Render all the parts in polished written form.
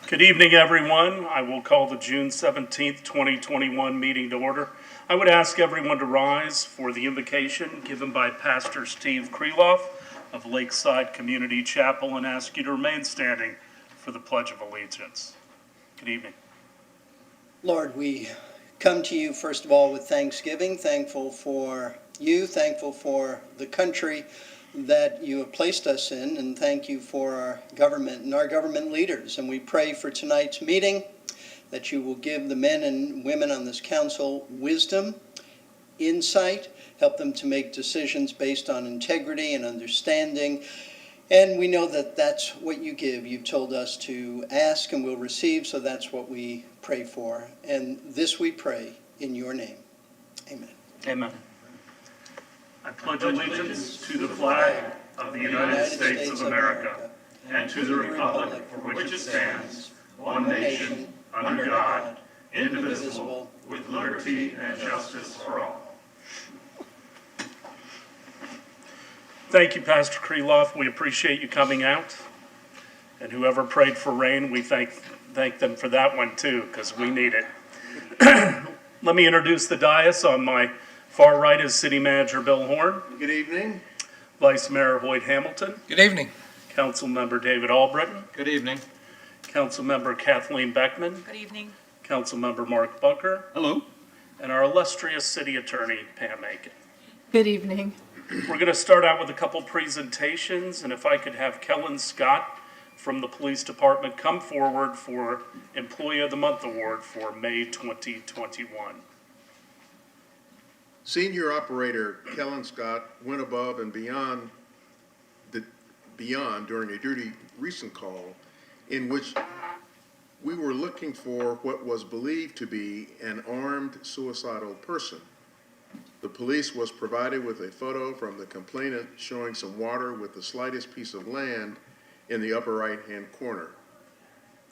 Good evening, everyone. I will call the June 17th, 2021 meeting to order. I would ask everyone to rise for the invocation given by Pastor Steve Kreloff of Lakeside Community Chapel and ask you to remain standing for the Pledge of Allegiance. Good evening. Lord, we come to you first of all with thanksgiving, thankful for you, thankful for the country that you have placed us in, and thank you for our government and our government leaders. And we pray for tonight's meeting that you will give the men and women on this council wisdom, insight, help them to make decisions based on integrity and understanding. And we know that that's what you give. You've told us to ask and we'll receive, so that's what we pray for. And this we pray in your name. Amen. Amen. I pledge allegiance to the flag of the United States of America and to the republic for which it stands, one nation, under God, indivisible, with liberty and justice for all. Thank you, Pastor Kreloff. We appreciate you coming out. And whoever prayed for rain, we thank them for that one too, because we need it. Let me introduce the dais. On my far right is City Manager Bill Horn. Good evening. Vice Mayor Hoyt Hamilton. Good evening. Council Member David Albritton. Good evening. Council Member Kathleen Beckman. Good evening. Council Member Mark Bunker. Hello. And our illustrious City Attorney Pam Aiken. Good evening. We're going to start out with a couple presentations, and if I could have Kellen Scott from the Police Department come forward for Employee of the Month Award for May 2021. Senior Operator Kellen Scott went above and beyond during a duty recent call in which we were looking for what was believed to be an armed suicidal person. The police was provided with a photo from the complainant showing some water with the slightest piece of land in the upper right-hand corner.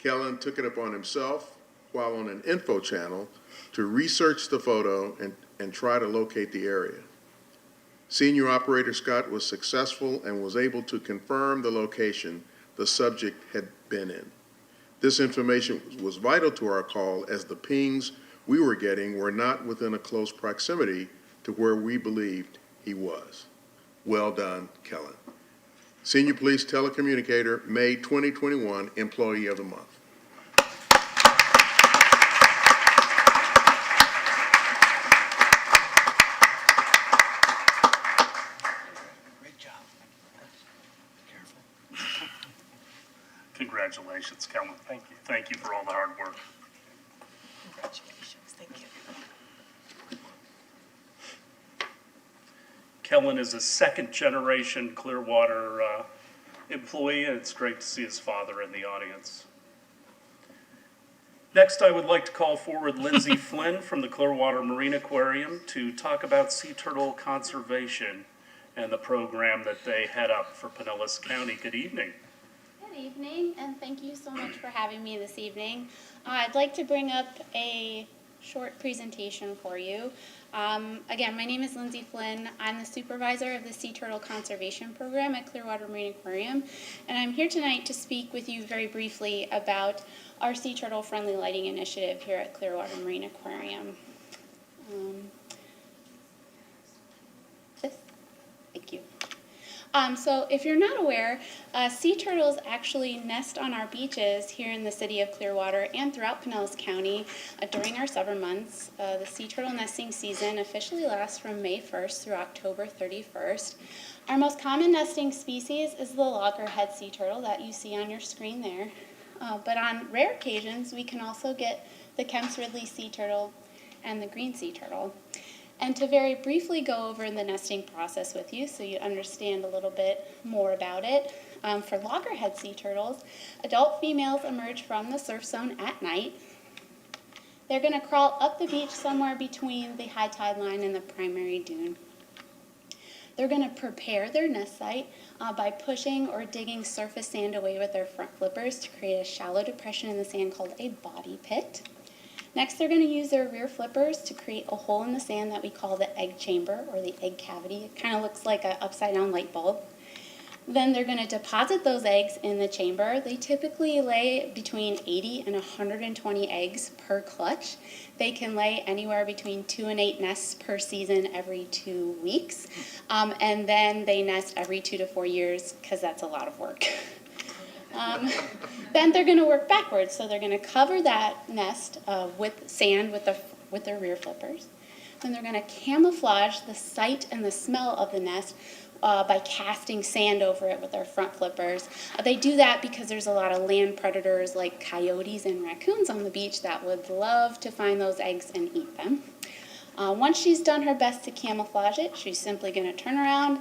Kellen took it upon himself while on an info channel to research the photo and try to locate the area. Senior Operator Scott was successful and was able to confirm the location the subject had been in. This information was vital to our call as the pings we were getting were not within a close proximity to where we believed he was. Well done, Kellen. Senior Police Telecommunicator, May 2021 Employee of the Month. Great job. Be careful. Congratulations, Kellen. Thank you. Thank you for all the hard work. Congratulations. Thank you. Kellen is a second-generation Clearwater employee, and it's great to see his father in the audience. Next, I would like to call forward Lindsay Flynn from the Clearwater Marine Aquarium to talk about sea turtle conservation and the program that they head up for Pinellas County. Good evening. Good evening, and thank you so much for having me this evening. I'd like to bring up a short presentation for you. Again, my name is Lindsay Flynn. I'm the supervisor of the Sea Turtle Conservation Program at Clearwater Marine Aquarium, and I'm here tonight to speak with you very briefly about our sea turtle friendly lighting initiative here at Clearwater Marine Aquarium. Thank you. So if you're not aware, sea turtles actually nest on our beaches here in the city of Clearwater and throughout Pinellas County during our summer months. The sea turtle nesting season officially lasts from May 1st through October 31st. Our most common nesting species is the loggerhead sea turtle that you see on your screen there. But on rare occasions, we can also get the Kemp's Ridley sea turtle and the green sea turtle. And to very briefly go over the nesting process with you so you understand a little bit more about it, for loggerhead sea turtles, adult females emerge from the surf zone at night. They're going to crawl up the beach somewhere between the high tide line and the primary dune. They're going to prepare their nest site by pushing or digging surface sand away with their front flippers to create a shallow depression in the sand called a body pit. Next, they're going to use their rear flippers to create a hole in the sand that we call the egg chamber or the egg cavity. It kind of looks like an upside down light bulb. Then they're going to deposit those eggs in the chamber. They typically lay between 80 and 120 eggs per clutch. They can lay anywhere between 2 and 8 nests per season every 2 weeks. And then they nest every 2 to 4 years because that's a lot of work. Then they're going to work backwards. So they're going to cover that nest with sand with their rear flippers. Then they're going to camouflage the sight and the smell of the nest by casting sand over it with their front flippers. They do that because there's a lot of land predators like coyotes and raccoons on the beach that would love to find those eggs and eat them. Once she's done her best to camouflage it, she's simply going to turn around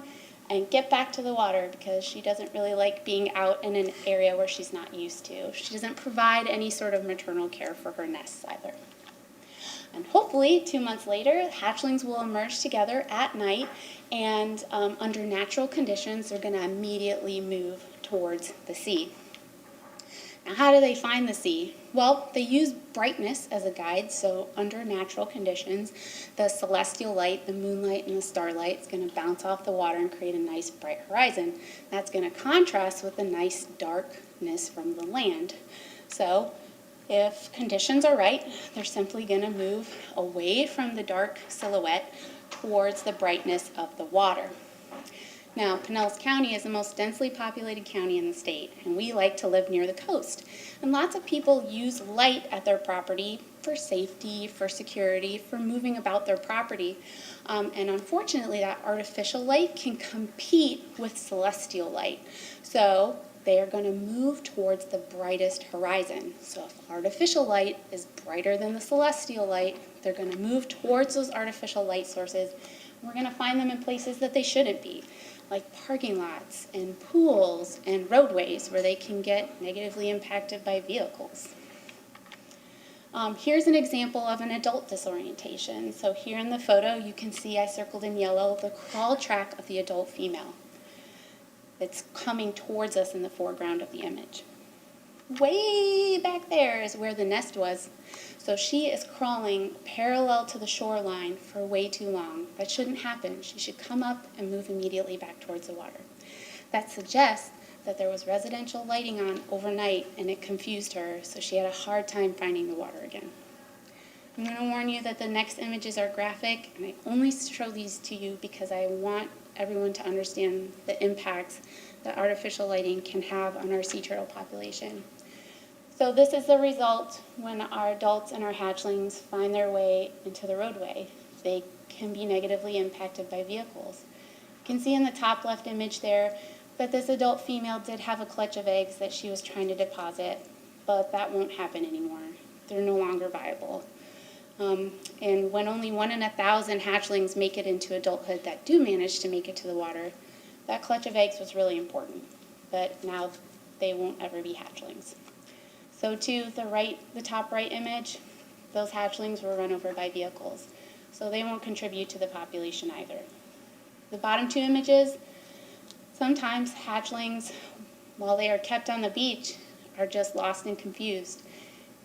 and get back to the water because she doesn't really like being out in an area where she's not used to. She doesn't provide any sort of maternal care for her nests either. And hopefully, 2 months later, hatchlings will emerge together at night, and under natural conditions, they're going to immediately move towards the sea. Now, how do they find the sea? Well, they use brightness as a guide, so under natural conditions, the celestial light, the moonlight, and the starlight is going to bounce off the water and create a nice bright horizon. That's going to contrast with the nice darkness from the land. So, if conditions are right, they're simply going to move away from the dark silhouette towards the brightness of the water. Now, Pinellas County is the most densely populated county in the state, and we like to live near the coast. And lots of people use light at their property for safety, for security, for moving about their property. And unfortunately, that artificial light can compete with celestial light. So they are going to move towards the brightest horizon. So if artificial light is brighter than the celestial light, they're going to move towards those artificial light sources. And we're going to find them in places that they shouldn't be, like parking lots and pools and roadways where they can get negatively impacted by vehicles. Here's an example of an adult disorientation. So here in the photo, you can see I circled in yellow the crawl track of the adult female. It's coming towards us in the foreground of the image. Way back there is where the nest was. So she is crawling parallel to the shoreline for way too long. That shouldn't happen. She should come up and move immediately back towards the water. That suggests that there was residential lighting on overnight and it confused her, so she had a hard time finding the water again. I'm going to warn you that the next images are graphic, and I only show these to you because I want everyone to understand the impacts that artificial lighting can have on our sea turtle population. So this is the result when our adults and our hatchlings find their way into the roadway. They can be negatively impacted by vehicles. You can see in the top left image there that this adult female did have a clutch of eggs that she was trying to deposit, but that won't happen anymore. They're no longer viable. And when only 1 in 1,000 hatchlings make it into adulthood that do manage to make it to the water, that clutch of eggs was really important. But now they won't ever be hatchlings. So to the top right image, those hatchlings were run over by vehicles. So they won't contribute to the population either. The bottom 2 images, sometimes hatchlings, while they are kept on the beach, are just lost and confused.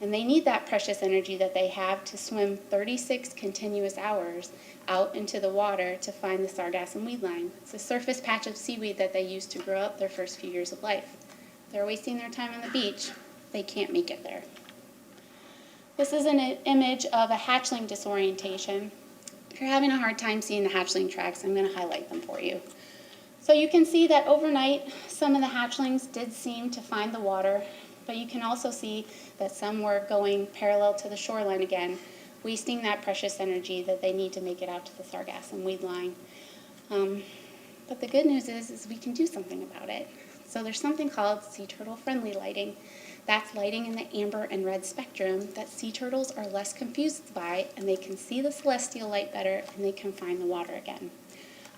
And they need that precious energy that they have to swim 36 continuous hours out into the water to find the sargassum weed line. It's a surface patch of seaweed that they use to grow up their first few years of life. They're wasting their time on the beach. They can't make it there. This is an image of a hatchling disorientation. If you're having a hard time seeing the hatchling tracks, I'm going to highlight them for you. So you can see that overnight, some of the hatchlings did seem to find the water, but you can also see that some were going parallel to the shoreline again, wasting that precious energy that they need to make it out to the sargassum weed line. But the good news is we can do something about it. So there's something called sea turtle friendly lighting. That's lighting in the amber and red spectrum that sea turtles are less confused by, and they can see the celestial light better and they can find the water again.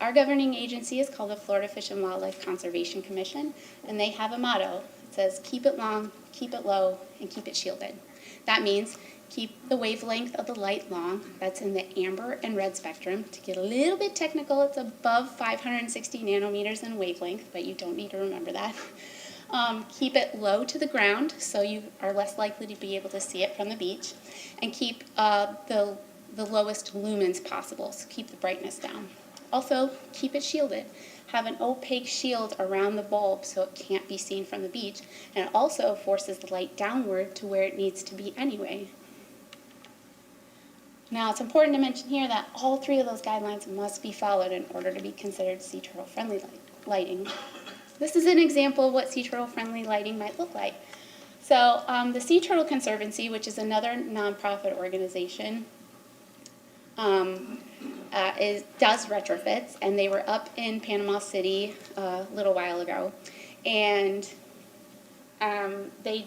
Our governing agency is called the Florida Fish and Wildlife Conservation Commission, and they have a motto. It says, keep it long, keep it low, and keep it shielded. That means keep the wavelength of the light long. That's in the amber and red spectrum. To get a little bit technical, it's above 560 nanometers in wavelength, but you don't need to remember that. Keep it low to the ground, so you are less likely to be able to see it from the beach. And keep the lowest lumens possible, so keep the brightness down. Also, keep it shielded. have an opaque shield around the bulb so it can't be seen from the beach, and it also forces the light downward to where it needs to be anyway. Now, it's important to mention here that all three of those guidelines must be followed in order to be considered sea turtle friendly lighting. This is an example of what sea turtle friendly lighting might look like. So the Sea Turtle Conservancy, which is another nonprofit organization, does retrofits, and they were up in Panama City a little while ago, and they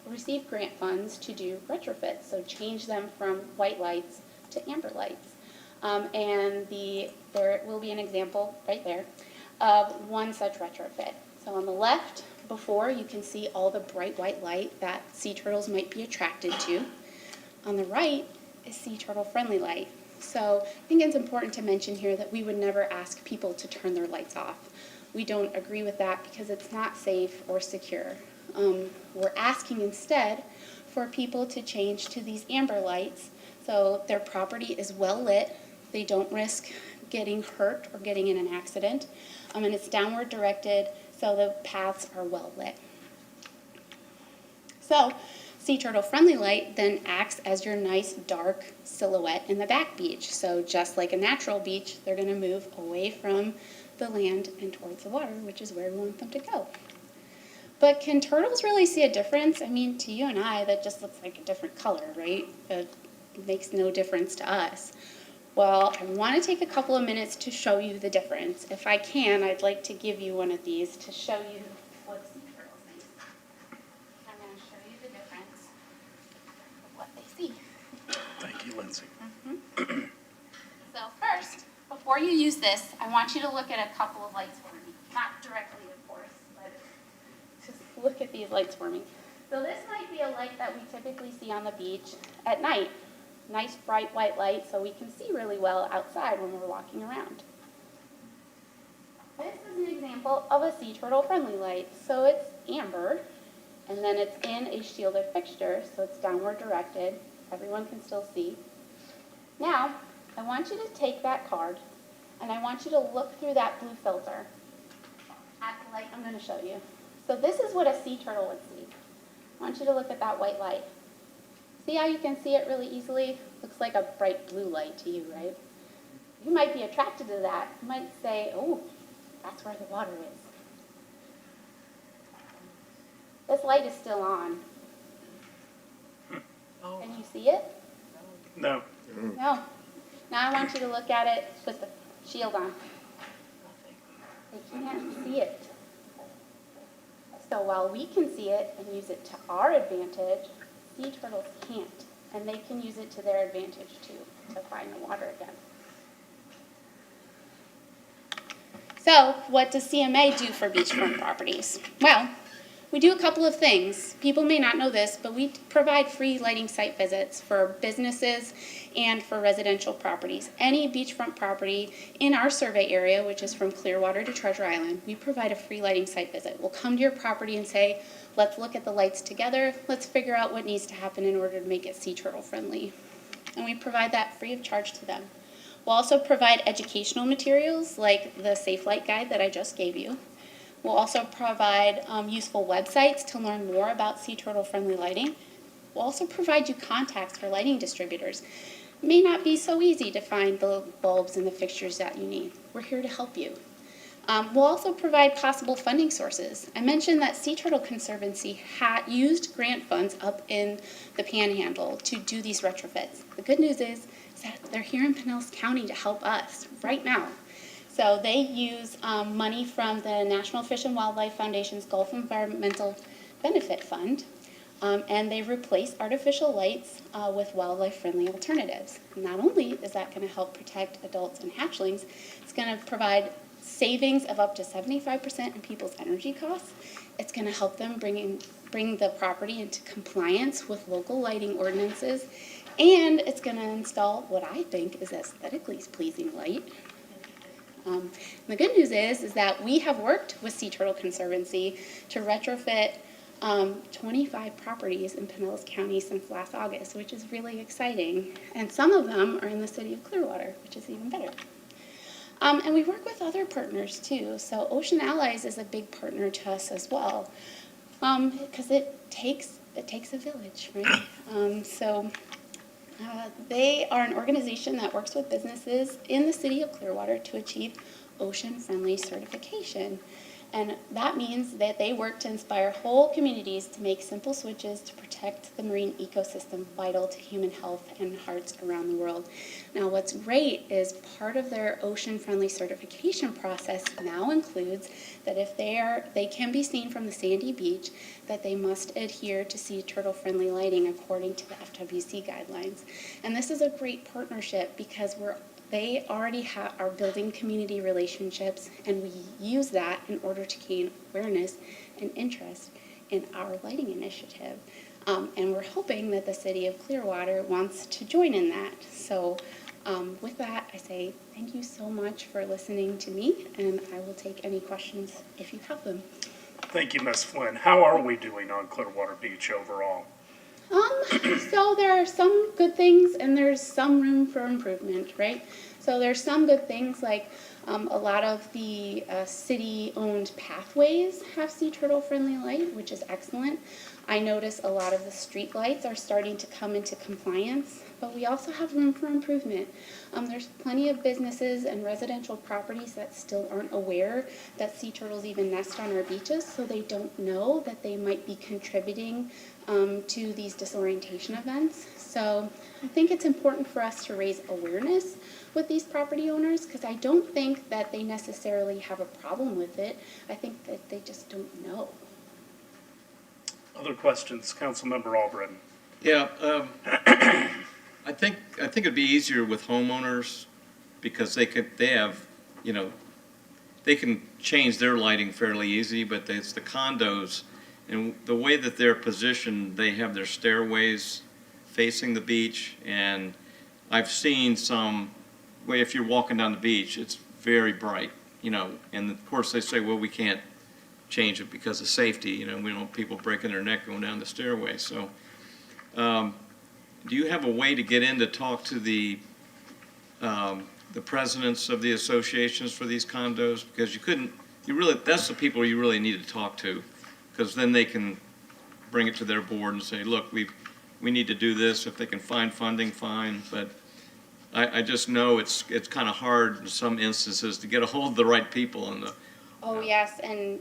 received grant funds to do retrofits, so change them from white lights to amber lights. And there will be an example right there of one such retrofit. So on the left, before, you can see all the bright white light that sea turtles might be attracted to. On the right is sea turtle friendly light. So I think it's important to mention here that we would never ask people to turn their lights off. We don't agree with that because it's not safe or secure. We're asking instead for people to change to these amber lights so their property is well lit, they don't risk getting hurt or getting in an accident, and it's downward directed so the paths are well lit. So sea turtle friendly light then acts as your nice dark silhouette in the back beach. So just like a natural beach, they're going to move away from the land and towards the water, which is where we want them to go. But can turtles really see a difference? I mean, to you and I, that just looks like a different color, right? It makes no difference to us. Well, I want to take a couple of minutes to show you the difference. If I can, I'd like to give you one of these to show you what sea turtles see. I'm going to show you the difference of what they see. Thank you, Lindsay. So first, before you use this, I want you to look at a couple of lights for me. Not directly, of course, but just look at these lights for me. So this might be a light that we typically see on the beach at night. Nice bright white light so we can see really well outside when we're walking around. This is an example of a sea turtle friendly light. So it's amber, and then it's in a shielded fixture, so it's downward directed. Everyone can still see. Now, I want you to take that card, and I want you to look through that blue filter at the light I'm going to show you. So this is what a sea turtle would see. I want you to look at that white light. See how you can see it really easily? Looks like a bright blue light to you, right? You might be attracted to that. You might say, oh, that's where the water is. This light is still on. Can you see it? No. No. Now I want you to look at it with the shield on. They can't see it. So while we can see it and use it to our advantage, sea turtles can't, and they can use it to their advantage too, to find the water again. So what does CMA do for beachfront properties? Well, we do a couple of things. People may not know this, but we provide free lighting site visits for businesses and for residential properties. Any beachfront property in our survey area, which is from Clearwater to Treasure Island, we provide a free lighting site visit. We'll come to your property and say, let's look at the lights together. Let's figure out what needs to happen in order to make it sea turtle friendly. And we provide that free of charge to them. We'll also provide educational materials like the Safe Light Guide that I just gave you. We'll also provide useful websites to learn more about sea turtle friendly lighting. We'll also provide you contacts for lighting distributors. It may not be so easy to find the bulbs and the fixtures that you need. We're here to help you. We'll also provide possible funding sources. I mentioned that Sea Turtle Conservancy used grant funds up in the Panhandle to do these retrofits. The good news is that they're here in Pinellas County to help us right now. So they use money from the National Fish and Wildlife Foundation's Gulf Environmental Benefit Fund, and they replace artificial lights with wildlife-friendly alternatives. Not only is that going to help protect adults and hatchlings, it's going to provide savings of up to 75% in people's energy costs. It's going to help them bring the property into compliance with local lighting ordinances, and it's going to install what I think is aesthetically pleasing light. The good news is that we have worked with Sea Turtle Conservancy to retrofit 25 properties in Pinellas County since last August, which is really exciting. And some of them are in the city of Clearwater, which is even better. And we work with other partners too. So Ocean Allies is a big partner to us as well, because it takes a village, right? They are an organization that works with businesses in the city of Clearwater to achieve ocean-friendly certification. And that means that they work to inspire whole communities to make simple switches to protect the marine ecosystem vital to human health and hearts around the world. Now, what's great is part of their ocean-friendly certification process now includes that if they can be seen from the sandy beach, that they must adhere to sea turtle-friendly lighting according to the FWC guidelines. And this is a great partnership because they already are building community relationships, and we use that in order to gain awareness and interest in our lighting initiative. And we're hoping that the city of Clearwater wants to join in that. So with that, I say thank you so much for listening to me, and I will take any questions if you have them. Thank you, Ms. Flynn. How are we doing on Clearwater Beach overall? So there are some good things and there's some room for improvement, right? So there's some good things like a lot of the city-owned pathways have sea turtle-friendly light, which is excellent. I notice a lot of the street lights are starting to come into compliance, but we also have room for improvement. There's plenty of businesses and residential properties that still aren't aware that sea turtles even nest on our beaches, so they don't know that they might be contributing to these disorientation events. So I think it's important for us to raise awareness with these property owners because I don't think that they necessarily have a problem with it. I think that they just don't know. Other questions? Councilmember Albritton. Yeah, I think it'd be easier with homeowners because they have, they can change their lighting fairly easy, but it's the condos and the way that they're positioned, they have their stairways facing the beach, and I've seen some way if you're walking down the beach, it's very bright, and of course they say, well, we can't change it because of safety, we don't want people breaking their neck going down the stairway. So do you have a way to get in to talk to the presidents of the associations for these condos? Because that's the people you really need to talk to, because then they can bring it to their board and say, look, we need to do this. If they can find funding, fine. But I just know it's kind of hard in some instances to get a hold of the right people. Oh, yes, and,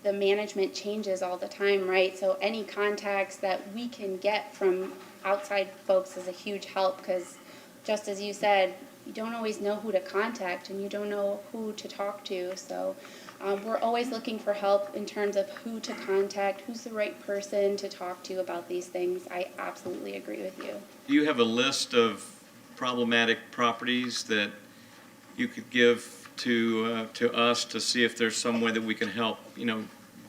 the management changes all the time, right? So any contacts that we can get from outside folks is a huge help because, just as you said, you don't always know who to contact and you don't know who to talk to. So we're always looking for help in terms of who to contact, who's the right person to talk to about these things. I absolutely agree with you. Do you have a list of problematic properties that you could give to us to see if there's some way that we can help,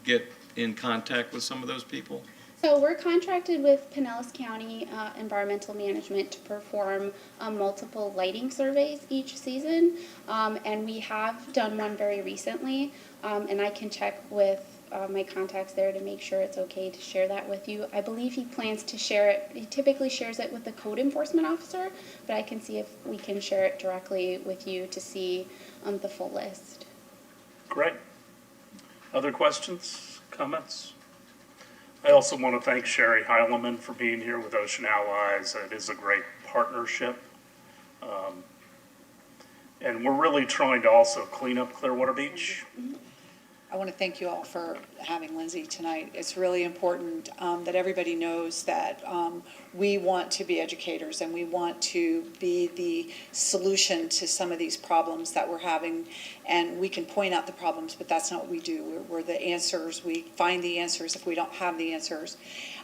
get in contact with some of those people? So we're contracted with Pinellas County Environmental Management to perform multiple lighting surveys each season, and we have done one very recently, and I can check with my contacts there to make sure it's okay to share that with you. I believe he plans to share it. He typically shares it with the code enforcement officer, but I can see if we can share it directly with you to see the full list. Great. Other questions, comments? I also want to thank Sherry Heileman for being here with Ocean Allies. It is a great partnership. And we're really trying to also clean up Clearwater Beach. I want to thank you all for having Lindsay tonight. It's really important that everybody knows that we want to be educators and we want to be the solution to some of these problems that we're having. And we can point out the problems, but that's not what we do. We're the answers. We find the answers if we don't have the answers.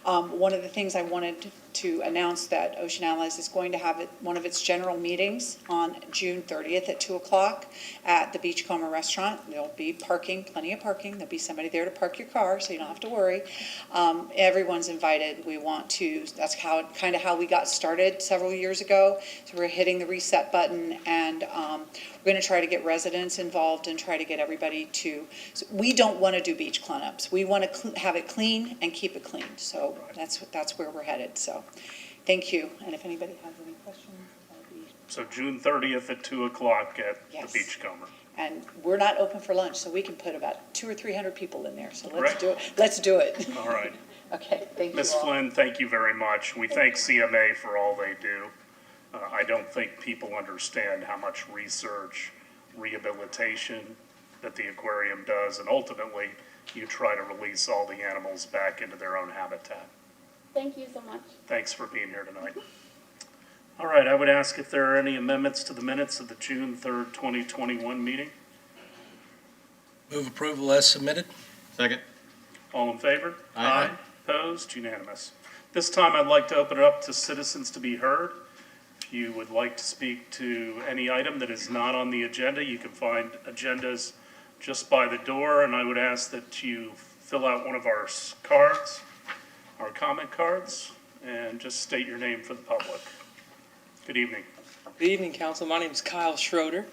One of the things I wanted to announce that Ocean Allies is going to have one of its general meetings on June 30th at 2 o'clock at the Beachcomber Restaurant. There'll be parking, plenty of parking. There'll be somebody there to park your car, so you don't have to worry. Everyone's invited. We want to, that's kind of how we got started several years ago. So we're hitting the reset button, and we're going to try to get residents involved and try to get everybody to, so we don't want to do beach cleanups. We want to have it clean and keep it clean. So that's where we're headed. So thank you. And if anybody has any questions, I'll be So June 30th at 2 o'clock at the Yes. Beachcomber. And we're not open for lunch, so we can put about 200 or 300 people in there, so let's Right. do it. Let's do it. All right. Okay, thank you Ms. all. Flynn, thank you very much. We thank CMA for all they do. I don't think people understand how much research, rehabilitation that the aquarium does, and ultimately, you try to release all the animals back into their own habitat. Thank you so much. Thanks for being here tonight. All right, I would ask if there are any amendments to the minutes of the June 3rd, 2021 meeting. Move approval as submitted. Second? All in favor? Aye. Opposed? Unanimous. This time, I'd like to open it up to citizens to be heard. If you would like to speak to any item that is not on the agenda, you can find agendas just by the door, and I would ask that you fill out one of our cards, our comment cards, and just state your name for the public. Good evening. Good evening, Council. My name is Kyle Schroeder.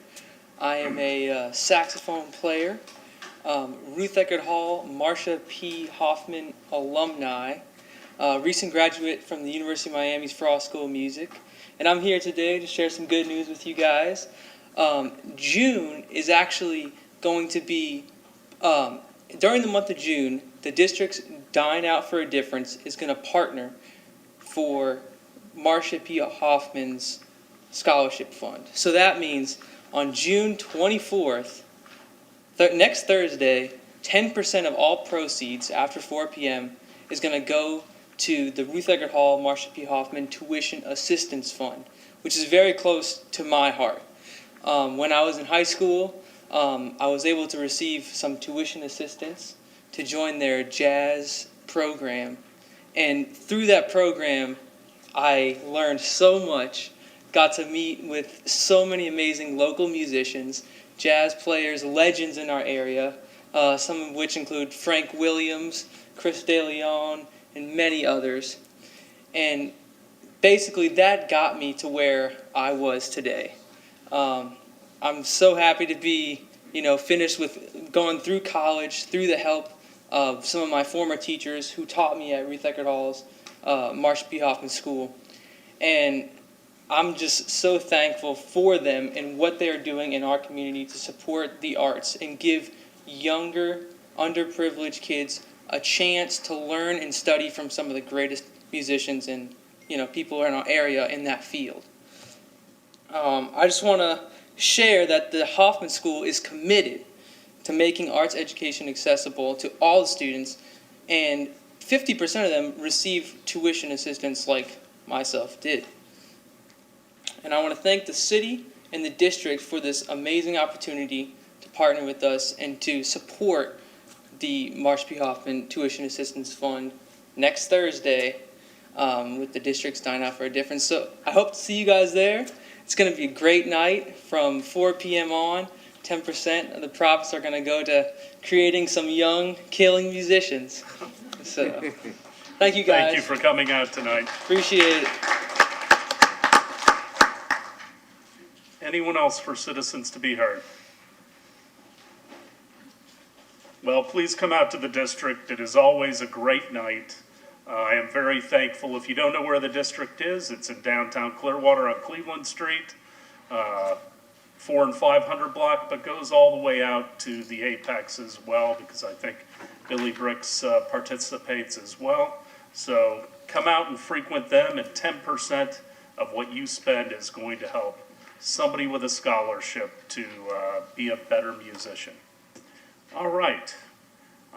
I am a saxophone player, Ruth Eckerd Hall, Marcia P. Hoffman alumni, recent graduate from the University of Miami's Frost School of Music. And I'm here today to share some good news with you guys. June is actually going to be, during the month of June, the district's Dine Out for a Difference is going to partner for Marcia P. Hoffman's scholarship fund. So that means on June 24th, next Thursday, 10% of all proceeds after 4 p.m. is going to go to the Ruth Eckerd Hall Marcia P. Hoffman Tuition Assistance Fund, which is very close to my heart. When I was in high school, I was able to receive some tuition assistance to join their jazz program. And through that program, I learned so much, got to meet with so many amazing local musicians, jazz players, legends in our area, some of which include Frank Williams, Chris De Leon, and many others. And basically that got me to where I was today. I'm so happy to be, finished with going through college, through the help of some of my former teachers who taught me at Ruth Eckerd Hall's Marcia P. Hoffman School. And I'm just so thankful for them and what they're doing in our community to support the arts and give younger, underprivileged kids a chance to learn and study from some of the greatest musicians and people in our area in that field. I just want to share that the Hoffman School is committed to making arts education accessible to all the students, and 50% of them receive tuition assistance like myself did. And I want to thank the city and the district for this amazing opportunity to partner with us and to support the Marcia P. Hoffman Tuition Assistance Fund next Thursday with the district's Dine Out for a Difference. So I hope to see you guys there. It's going to be a great night from 4 p.m. on. 10% of the profits are going to go to creating some young, killing musicians. So thank you guys. Thank you for coming out tonight. Appreciate it. Anyone else for citizens to be heard? Well, please come out to the district. It is always a great night. I am very thankful. If you don't know where the district is, it's in downtown Clearwater on Cleveland Street, 4 and 500 block, but goes all the way out to the Apex as well, because I think Billy Bricks participates as well. So come out and frequent them, and 10% of what you spend is going to help somebody with a scholarship to be a better musician. All right.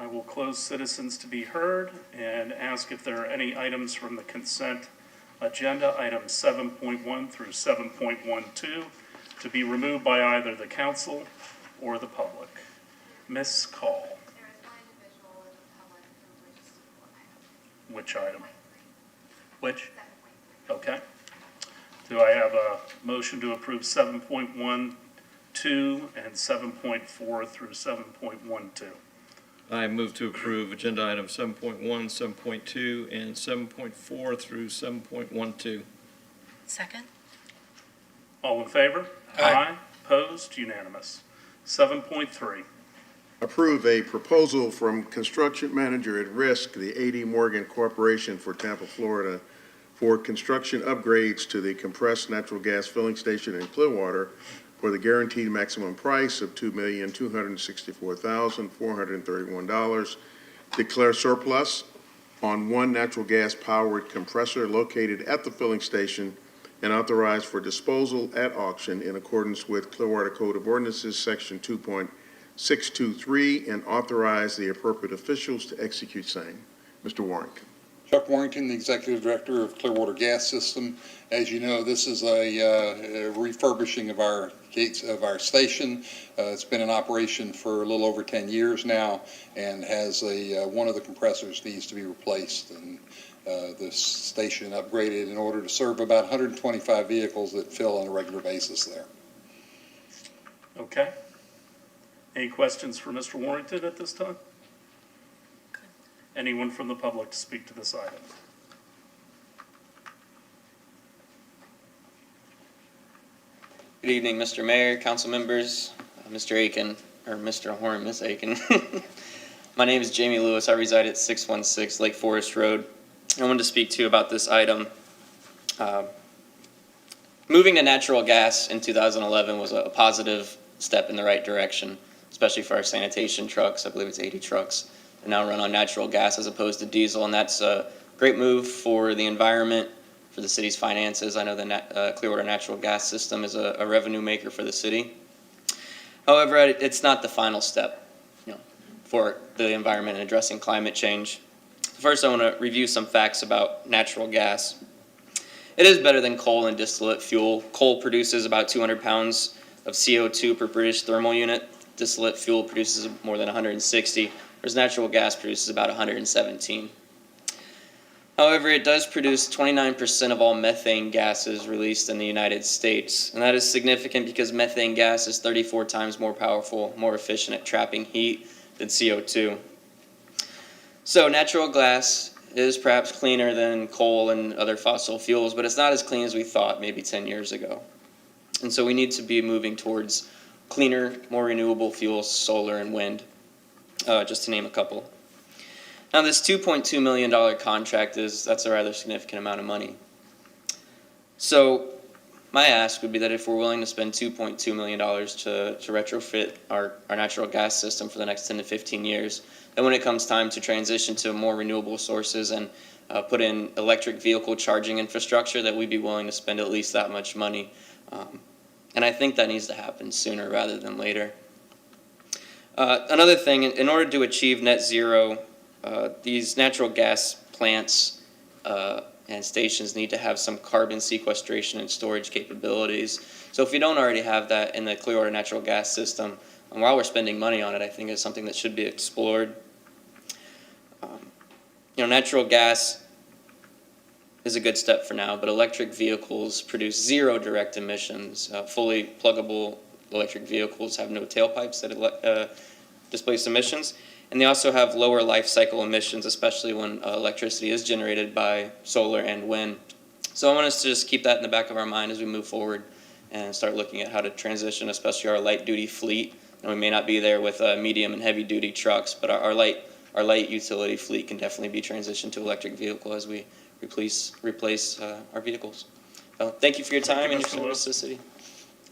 I will close citizens to be heard and ask if there are any items from the consent agenda, items 7.1 through 7.12, to be removed by either the council or the public. Ms. Call. There is one individual in the public who wishes to Which item? 7.3. Which? 7.3. Okay. Do I have a motion to approve 7.12 and 7.4 through 7.12? I move to approve agenda items 7.1, 7.2, and 7.4 through 7.12. Second? All in favor? Aye. Opposed? Unanimous. 7.3. Approve a proposal from construction manager at risk, the A.D. Morgan Corporation for Tampa, Florida, for construction upgrades to the compressed natural gas filling station in Clearwater for the guaranteed maximum price of $2,264,431. Declare surplus on one natural gas-powered compressor located at the filling station and authorize for disposal at auction in accordance with Clearwater Code of Ordinances, Section 2.623, and authorize the appropriate officials to execute same. Mr. Warrington. Chuck Warrington, the Executive Director of Clearwater Gas System. As you know, this is a refurbishing of our gates of our station. It's been in operation for a little over 10 years now, and has one of the compressors needs to be replaced, and the station upgraded in order to serve about 125 vehicles that fill on a regular basis there. Okay. Any questions for Mr. Warrington at this time? Anyone from the public to speak to this item? Good evening, Mr. Mayor, council members, Mr. Aiken, or Mr. Horn, Miss Aiken. My name is Jamie Lewis. I reside at 616 Lake Forest Road. I wanted to speak to you about this item. Moving to natural gas in 2011 was a positive step in the right direction, especially for our sanitation trucks. I believe it's 80 trucks that now run on natural gas as opposed to diesel, and that's a great move for the environment, for the city's finances. I know the Clearwater natural gas system is a revenue maker for the city. However, it's not the final step, for the environment and addressing climate change. First, I want to review some facts about natural gas. It is better than coal and distillate fuel. Coal produces about 200 pounds of CO2 per British thermal unit. Distillate fuel produces more than 160, whereas natural gas produces about 117. However, it does produce 29% of all methane gases released in the United States. And that is significant because methane gas is 34 times more powerful, more efficient at trapping heat than CO2. So natural gas is perhaps cleaner than coal and other fossil fuels, but it's not as clean as we thought maybe 10 years ago. And so we need to be moving towards cleaner, more renewable fuels, solar and wind, just to name a couple. Now this $2.2 million contract that's a rather significant amount of money. So my ask would be that if we're willing to spend $2.2 million to retrofit our natural gas system for the next 10 to 15 years, then when it comes time to transition to more renewable sources and put in electric vehicle charging infrastructure, that we'd be willing to spend at least that much money. And I think that needs to happen sooner rather than later. Another thing, in order to achieve net zero, these natural gas plants and stations need to have some carbon sequestration and storage capabilities. So if we don't already have that in the Clearwater natural gas system, and while we're spending money on it, I think it's something that should be explored. Natural gas is a good step for now, but electric vehicles produce zero direct emissions. Fully pluggable electric vehicles have no tailpipes that displace emissions. And they also have lower life cycle emissions, especially when electricity is generated by solar and wind. So I want us to just keep that in the back of our mind as we move forward and start looking at how to transition, especially our light duty fleet. And we may not be there with medium and heavy duty trucks, but our light utility fleet can definitely be transitioned to electric vehicle as we replace our vehicles. So thank you for your time and your service to the city.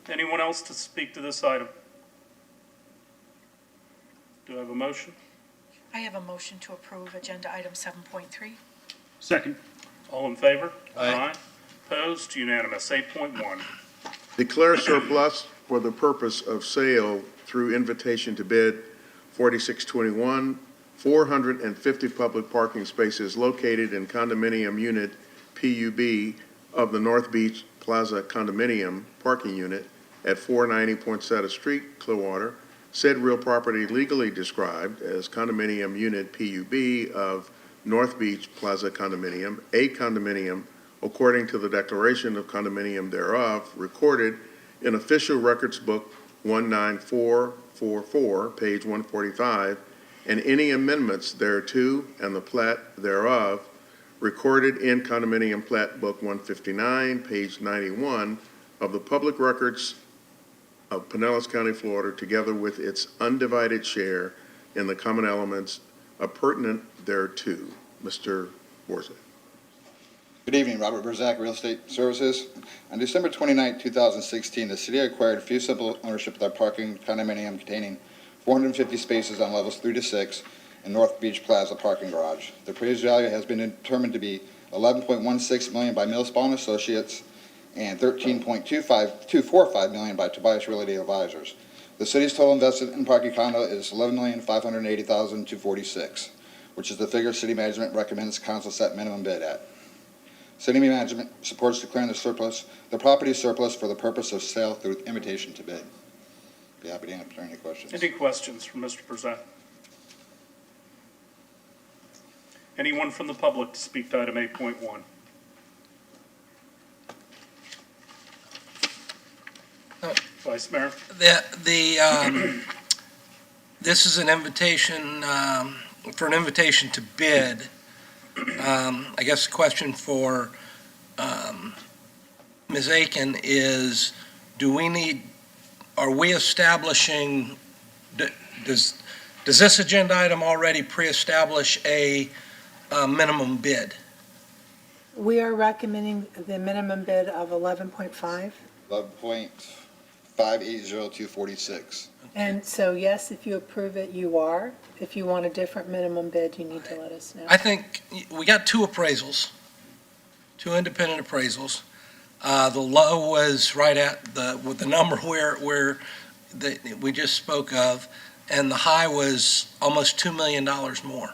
Anyone else to speak to this item? Do I have a motion? I have a motion to approve agenda item 7.3. Second. All in favor? Aye. Opposed? Unanimous. 8.1. Declare surplus for the purpose of sale through invitation to bid 4621, 450 public parking spaces located in condominium unit PUB of the North Beach Plaza Condominium Parking Unit at 490 Poinsettia Street, Clearwater. Said real property legally described as condominium unit PUB of North Beach Plaza Condominium, a condominium according to the declaration of condominium thereof, recorded in Official Records Book 19444, page 145, and any amendments thereto and the plat thereof, recorded in Condominium Plat Book 159, page 91 of the Public Records of Pinellas County, Florida, together with its undivided share in the common elements appurtenant thereto. Mr. Borzak. Good evening, Robert Berzak, Real Estate Services. On December 29, 2016, the city acquired fee simple ownership of their parking condominium containing 450 spaces on levels 3 to 6 in North Beach Plaza parking garage. The appraised value has been determined to be $11.16 million by Millspawn Associates and $13.245 million by Tobias Realty Advisors. The city's total invested in parking condo is $11,580,246, which is the figure city management recommends council set minimum bid at. City management supports declaring the property surplus for the purpose of sale through invitation to bid. Be happy to answer any questions. Any questions from Mr. Berzak? Anyone from the public to speak to item 8.1? Vice Mayor? This is an invitation, for an invitation to bid. I guess the question for Ms. Aiken is, are we establishing, does this agenda item already pre-establish a minimum bid? We are recommending the minimum bid of 11.5. 11.580246. And so, yes, if you approve it, you are. If you want a different minimum bid, you need to let us know. I think we got two appraisals, two independent appraisals. The low was right at with the number where we just spoke of, and the high was almost $2 million more.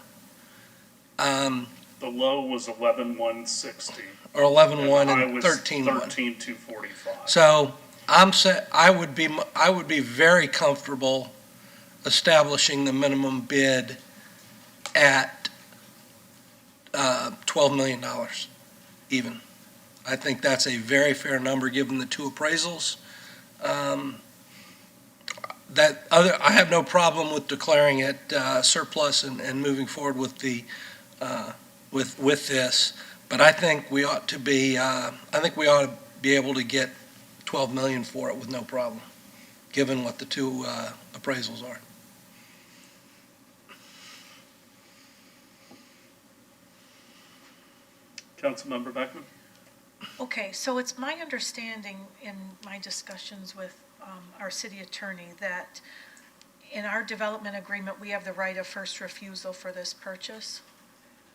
The low was 11,160. Or 11.1 high and was 13.1. 13,245. So I would be very comfortable establishing the minimum bid at $12 million even. I think that's a very fair number given the two appraisals. I have no problem with declaring it surplus and moving forward with the with this, but I think we ought to be able to get 12 million for it with no problem, given what the two appraisals are. Councilmember Beckman? Okay, so it's my understanding in my discussions with our city attorney that in our development agreement, we have the right of first refusal for this purchase.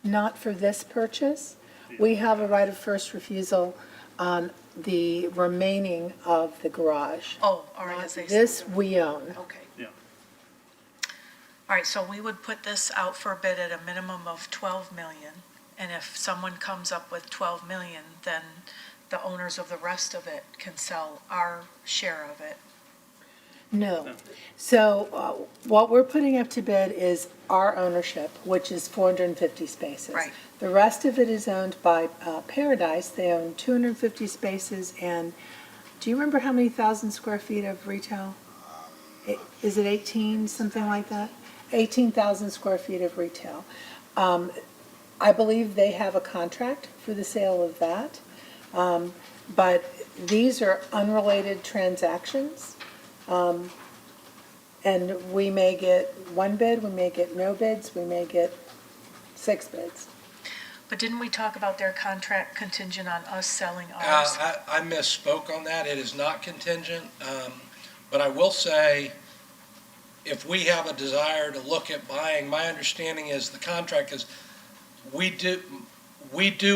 Not for this purchase. We have a right of first refusal on the remaining of the garage. Oh, all right. as they say. This we own. Okay. Yeah. All right, so we would put this out for a bid at a minimum of 12 million. And if someone comes up with 12 million, then the owners of the rest of it can sell our share of it. No. So what we're putting up to bid is our ownership, which is 450 spaces. Right. The rest of it is owned by Paradise. They own 250 spaces, and do you remember how many thousand square feet of retail? Is it 18, something like that? 18,000 square feet of retail. I believe they have a contract for the sale of that. But these are unrelated transactions. And we may get one bid, we may get no bids, we may get 6 bids. But didn't we talk about their contract contingent on us selling ours? I misspoke on that. It is not contingent. But I will say, if we have a desire to look at buying, my understanding is the contract is we do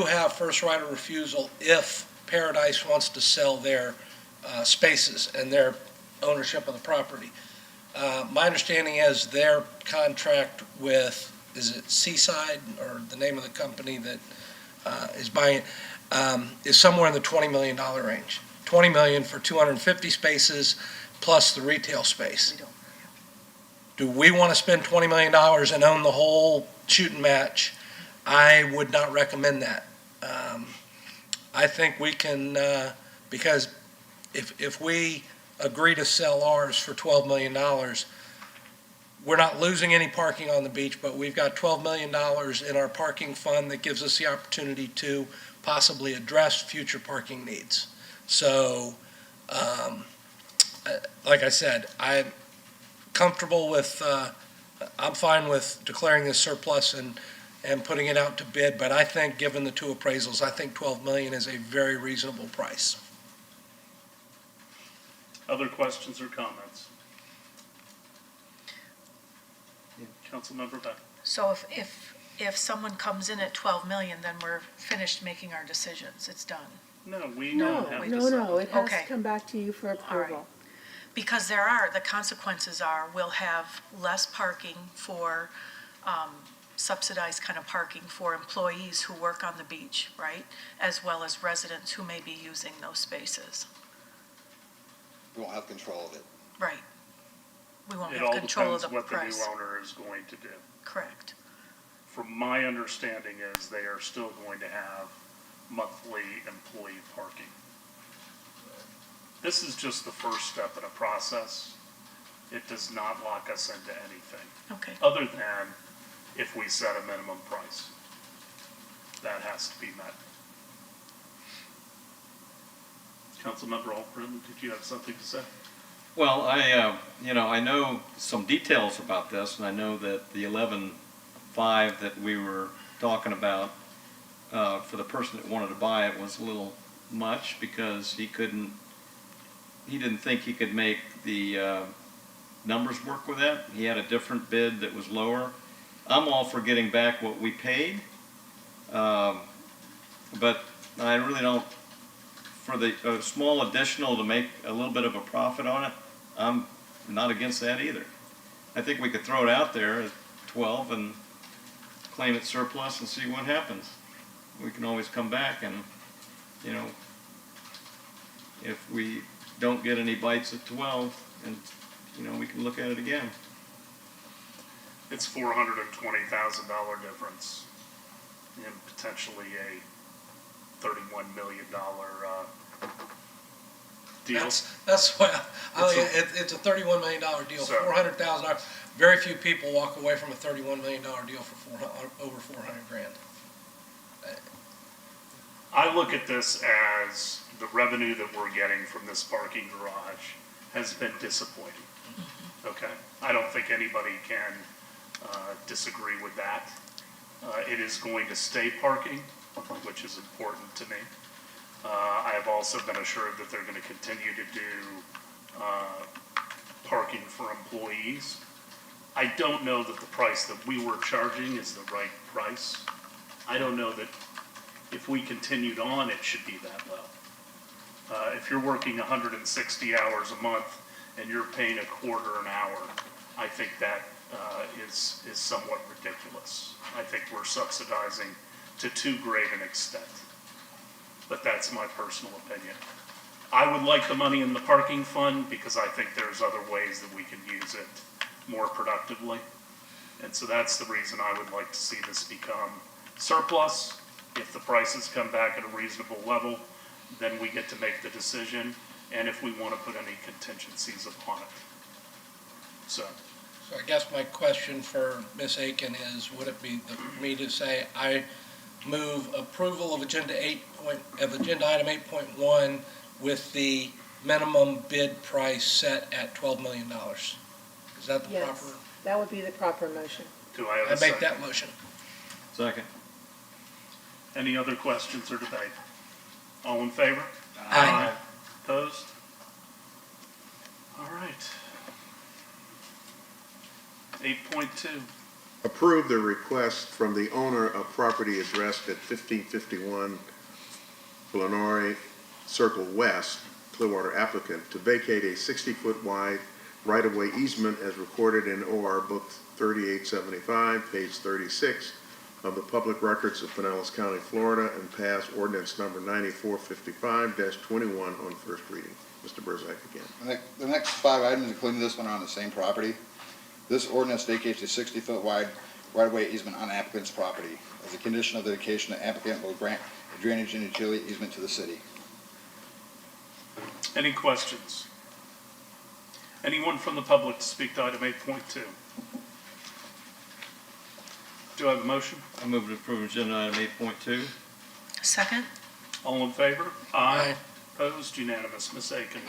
have first right of refusal if Paradise wants to sell their spaces and their ownership of the property. My understanding is their contract with, is it Seaside, or the name of the company that is buying it, is somewhere in the $20 million range. 20 million for 250 spaces plus the retail space. Do we want to spend $20 million and own the whole shooting match? I would not recommend that. I think we can, because if we agree to sell ours for $12 million, we're not losing any parking on the beach, but we've got $12 million in our parking fund that gives us the opportunity to possibly address future parking needs. So, like I said, I'm comfortable with, I'm fine with declaring this surplus and and putting it out to bid, but I think, given the two appraisals, I think 12 million is a very reasonable price. Other questions or comments? Councilmember Beck. So if someone comes in at 12 million, then we're finished making our decisions, it's done. No, we No, don't have to no, it has to Okay. come back to you for All right. approval. Because the consequences are, we'll have less parking for, subsidized kind of parking for employees who work on the beach, right? As well as residents who may be using those spaces. We won't have control of it. Right. We won't It have all control of depends the what the new price. owner is going to do. Correct. From my understanding is they are still going to have monthly employee parking. This is just the first step in a process. It does not lock us into anything, Okay. other than if we set a minimum price. That has to be met. Councilmember Alprin, did you have something to say? Well, I know some details about this, and I know that the 11.5 that we were talking about for the person that wanted to buy it was a little much because he didn't think he could make the numbers work with that. He had a different bid that was lower. I'm all for getting back what we paid, but I really don't. For the small additional to make a little bit of a profit on it, I'm not against that either. I think we could throw it out there at 12 and claim it surplus and see what happens. We can always come back and, if we don't get any bites at 12, and, we can look at it again. It's $420,000 difference in potentially a $31 million deal. That's why, it's a $31 million deal, So- $400,000. Very few people walk away from a $31 million deal for over 400 grand. I look at this as the revenue that we're getting from this parking garage has been disappointing. Okay? I don't think anybody can disagree with that. It is going to stay parking, which is important to me. I have also been assured that they're going to continue to do parking for employees. I don't know that the price that we were charging is the right price. I don't know that if we continued on, it should be that low. If you're working 160 hours a month and you're paying a quarter an hour, I think that is somewhat ridiculous. I think we're subsidizing to too great an extent. But that's my personal opinion. I would like the money in the parking fund because I think there's other ways that we can use it more productively. And so that's the reason I would like to see this become surplus. If the prices come back at a reasonable level, then we get to make the decision, and if we want to put any contingencies upon it. So, So I guess my question for Ms. Aiken is, would it be for me to say, I move approval of agenda item 8.1 with the minimum bid price set at $12 million? Is that the proper? Yes, that would be the proper motion. do I have I a make second? that motion. Second. Any other questions or debate? All in favor? Aye. Opposed? All right. 8.2. Approve the request from the owner of property addressed at 1551 Lenore Circle West, Clearwater applicant, to vacate a 60-foot wide right-of-way easement as recorded in OR Book 3875, page 36 of the Public Records of Pinellas County, Florida, and pass ordinance number 9455-21 on first reading. Mr. Burzak again. The next 5 items, including this one, are on the same property. This ordinance vacates a 60-foot wide right-of-way easement on applicant's property. As a condition of the vacation, the applicant will grant a drainage and utility easement to the city. Any questions? Anyone from the public to speak to item 8.2? Do I have a motion? I move to approve agenda item 8.2. Second? All in favor? Aye. Opposed? Unanimous. Ms. Aiken.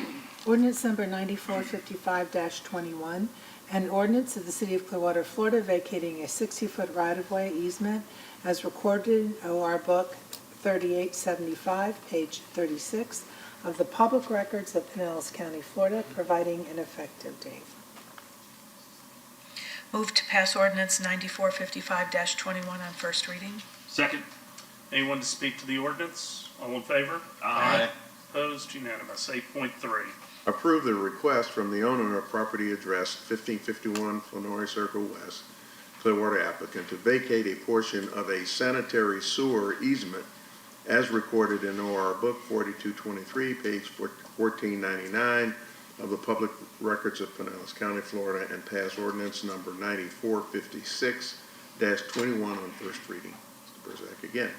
Ordinance number 9455-21, An ordinance of the City of Clearwater, Florida, vacating a 60-foot right-of-way easement as recorded in OR Book 3875, page 36, of the Public Records of Pinellas County, Florida, providing an effective date. Move to pass ordinance 9455-21 on first reading. Second. Anyone to speak to the ordinance? All in favor? Aye. Opposed? Unanimous. 8.3. Approve the request from the owner of property addressed 1551 Flannery Circle West, Clearwater applicant, to vacate a portion of a sanitary sewer easement as recorded in OR Book 4223, page 1499 of the Public Records of Pinellas County, Florida, and pass ordinance number 9456-21 on first reading. Mr. Burzak again.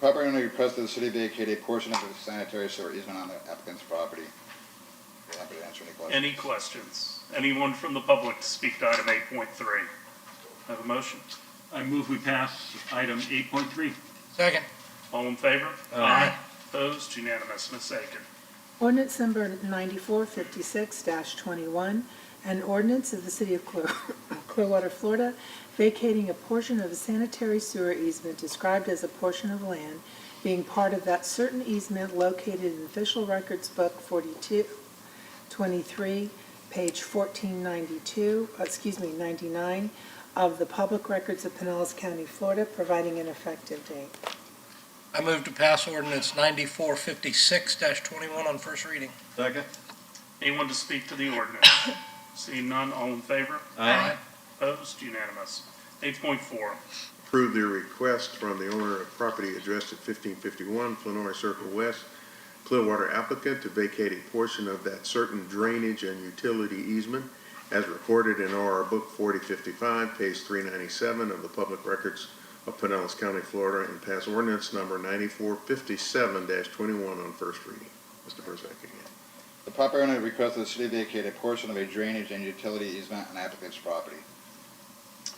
Property owner requests that the city vacate a portion of the sanitary sewer easement on the applicant's property. We're happy to answer any questions. Any questions? Anyone from the public to speak to item 8.3? Have a motion? I move we pass item 8.3. Second. All in favor? Aye. Opposed? Unanimous. Ms. Aiken. Ordinance number 9456-21, an ordinance of the City of Clearwater, Florida, vacating a portion of a sanitary sewer easement described as a portion of land being part of that certain easement located in Official Records Book 4223, page 99 of the Public Records of Pinellas County, Florida, providing an effective date. I move to pass ordinance 9456-21 on first reading. Second. Anyone to speak to the ordinance? Seeing none, all in favor? Aye. Opposed? Unanimous. 8.4. Approve the request from the owner of property addressed at 1551 Flannery Circle West, Clearwater applicant, to vacate a portion of that certain drainage and utility easement as recorded in OR Book 4055, page 397 of the Public Records of Pinellas County, Florida, and pass ordinance number 9457-21 on first reading. Mr. Burzak again. The property owner requests that the city vacate a portion of a drainage and utility easement on applicant's property.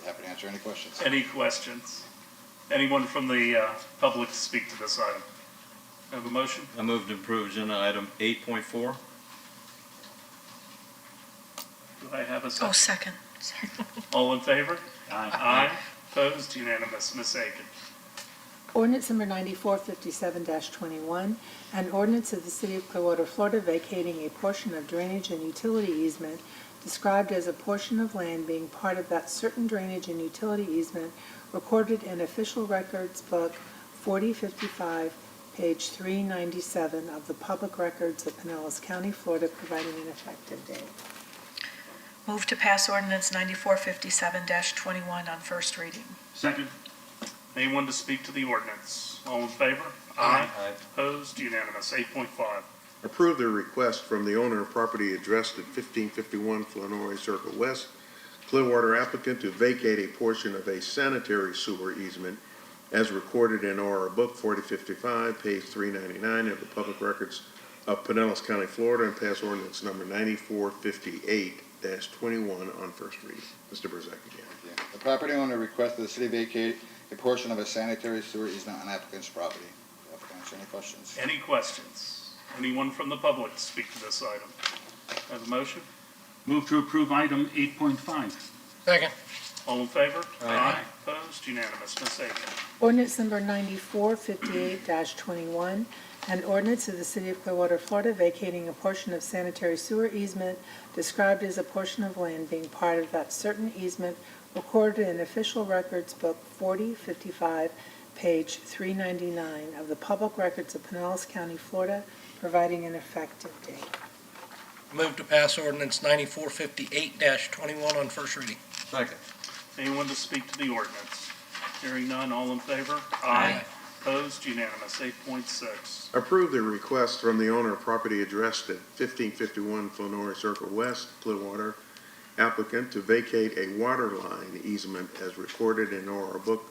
Happy to answer any questions. Any questions? Anyone from the public to speak to this item? Have a motion? I move to approve agenda item 8.4. Do I have a Oh, second? second. Sorry. All in favor? Aye. Opposed? Unanimous. Ms. Aiken. Ordinance number 9457-21, an ordinance of the City of Clearwater, Florida, vacating a portion of drainage and utility easement described as a portion of land being part of that certain drainage and utility easement recorded in Official Records Book 4055, page 397 of the Public Records of Pinellas County, Florida, providing an effective date. Move to pass ordinance 9457-21 on first reading. Second. Anyone to speak to the ordinance? All in favor? Aye. Opposed? Unanimous. 8.5. Approve the request from the owner of property addressed at 1551 Flannery Circle West, Clearwater applicant, to vacate a portion of a sanitary sewer easement as recorded in OR Book 4055, page 399 of the Public Records of Pinellas County, Florida, and pass ordinance number 9458-21 on first reading. Mr. Burzak again. Thank you. The property owner requests that the city vacate a portion of a sanitary sewer easement on applicant's property. Happy to answer any questions. Any questions? Anyone from the public to speak to this item? Have a motion? Move to approve item 8.5. Second. All in favor? Aye. Opposed? Unanimous. Ms. Aiken. Ordinance number 9458-21, an ordinance of the City of Clearwater, Florida, vacating a portion of sanitary sewer easement described as a portion of land being part of that certain easement recorded in Official Records Book 4055, page 399 of the Public Records of Pinellas County, Florida, providing an effective date. Move to pass ordinance 9458-21 on first reading. Second. Anyone to speak to the ordinance? Hearing none, all in favor? Aye. Opposed? Unanimous. 8.6. Approve the request from the owner of property addressed at 1551 Flannery Circle West, Clearwater, applicant, to vacate a water line easement as recorded in OR Book